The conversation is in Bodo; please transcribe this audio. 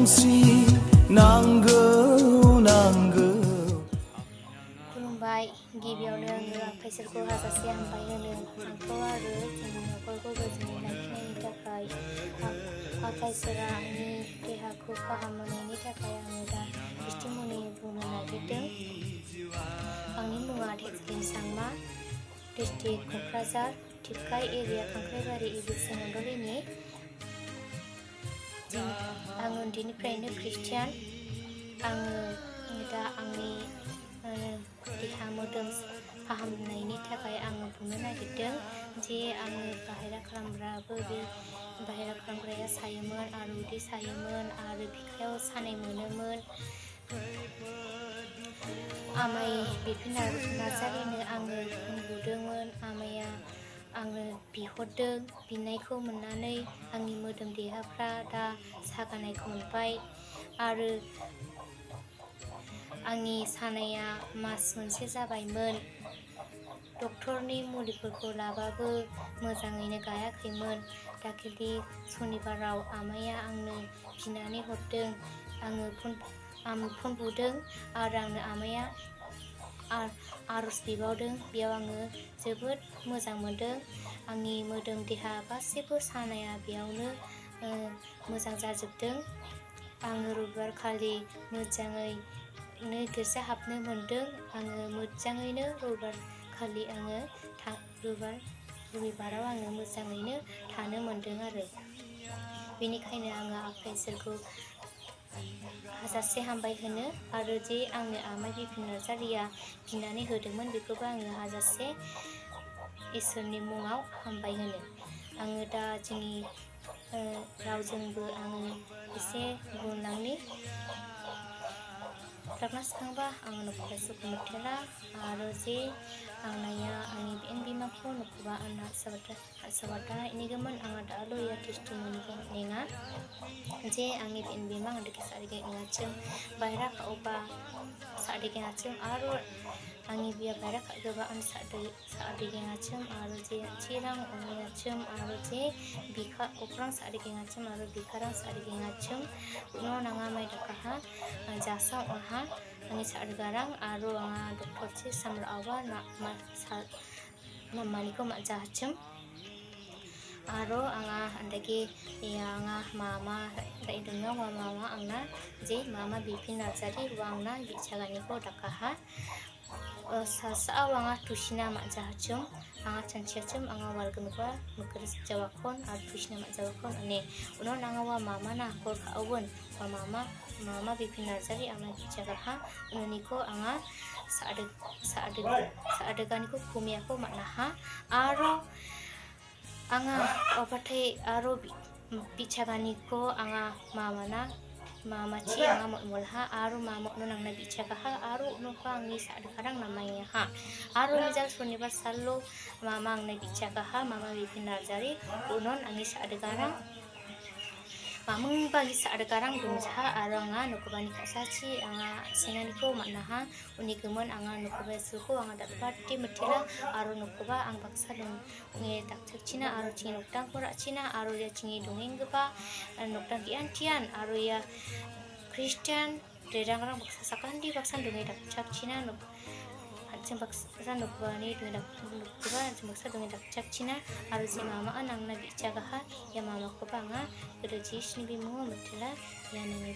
संस्रि नांगौ नांगौ खुलुमबाय गिबियावनो आङो आफा इसोरखौ हाजासे हामबाय होनो आंखौ आरो जोंनि न'खरखौ गोजोनै लाखिनायनि थाखाय आफा इसोरा आंनि देहाखौ फाहाम होनायनि थाखाय आङो दा टेस्टिमनि बुंनो नागिरदों। आंनि मुङा टेक्सलिन सांमा, डिस्ट्रिक्ट क'क्राझार, टिपकाइ एरिया, खांख्राइबारि एबिसि मण्डलिनि। आं उन्दैनिफ्रायनो ख्रिस्टियान। आङो दा आंनि देहा मोदोम फाहामनायनि थाखाय आङो बुंनो नागिरदों जे आङो बाहेरा खालामग्राबो बे बाहेरा खालामग्राया सायोमोन आरो उदै सायोमोन आरो बिखायाव सानाय मोनोमोन। आमाय बिपिन नार्जारिनो आङो बुंदोंमोन। आमाया आंनो बिहरदों। बिनायखौ मोननानै आंनि मोदोम देहाफ्रा दा सागानायखौ मोनबाय आरो आंनि सानाया मास मोनसे जाबायमोन। डक्टरनि मुलिफोरखौ लाबाबो मोजाङैनो गायाखैमोन। दाखालि सनिबाराव आमाया आंनो बिनानै हरदों। आं फन बुदों आरो आंनो आमाया आर'ज बिबावदों। बेयाव आङो जोबोद मोजां मोनदों। आंनि मोदोम देहा गासैबो सानाया बेयावनो मोजां जाजोबदों। आङो रबिबार खालि मोजाङैनो गिर्जा हाबनो मोनदों। आङो मोजाङैनो रबिबार खालि आङो रबिबाराव आङो मोजाङैनो थानो मोनदों आरो बेनिखायनो आङो आफा इसोरखौ हाजासे हामबाय होनो आरो जे आंनो आमाय बिपिन नार्जारिया बिनानै होदोंमोन बेखौबो आङो हाजासे इसोरनि मुङाव हामबाय होनो। आङो दा जोंनि रावजोंबो आङो एसे बुंलांनि। प्रार्थना सिखांबा आङो नख'रा सुखु मोथेला आरो जे आंनाया आंनि बिमाखौ नख'बा आंना साबादा इनिगोमोन आङा दालो या टेस्टिमनिखौ नेङा जे आंनि बिमा आंदो सारिगे इंगाचों बायरा खावबा सादिगे ngachों आरो आंनि बिया बायरा खागोबा आं सादिगे ngachों आरो जे चिरां अनियाचों आरो जे बिखा अख्रां सादिगे ngachों आरो बिखारां सादिगे ngachों उनाव नाङा माय दकाहा जासां अहा आंनि सादगारां आरो आङा डक्टर से सामर आवा नामानिखौ जाहाचों आरो आङा अंदगे आङा मामा रायदोंना वा मामा आंना जे मामा बिपिन नार्जारि वा आंना बिचागानिखौ दकाहा सासाव आङा तुसिना जाहाचों आङा चानचियाचों आङा वालगोनबा मकर जावाखन आरो तुसिना जावाखन अने उनाव नाङा वा मामा ना हर खावन वा मामा बिपिन नार्जारि आंना बिचागाहा उननिखौ आङा सादगानिखौ कुमियाखौ मानाहा आरो आङा अबाथाय आरो बिचागानिखौ आङा मामाची आङा मलहा आरो मामनो नांना बिचागाहा आरो उनखौ आंनि सादगारां नामायहा आरो निजा सनिबार साललो मामा आंना बिचागाहा मामा बिपिन नार्जारि उनन आंनि सादगारां मामों बागि सादगारां दंजा आरो आङा नखबानि खासाची आङा सेंगानिखौ मानाहा उनिगोमोन आङा नखबा सुखौ आङा दाबाति मथिला आरो नखबा आं बाक्सा दं दाक्चोकचिना आरो चिंgi नक्टां खराचिना आरो या चिंgi दंगेंगबा नक्टां कियानटियान आरो या ख्रिस्टियान रेरांरां बाक्सा साकान्दी बाक्सा दंगे दाक्चोकचिना जों बाक्सा नखबानि नखबा जों बाक्सा दंगे दाक्चोकचिना आरो जे मामा नांना बिचागाहा या मामाखौबा आङा गोदो जिस्नि बिमुङाव मथिला या नोंनि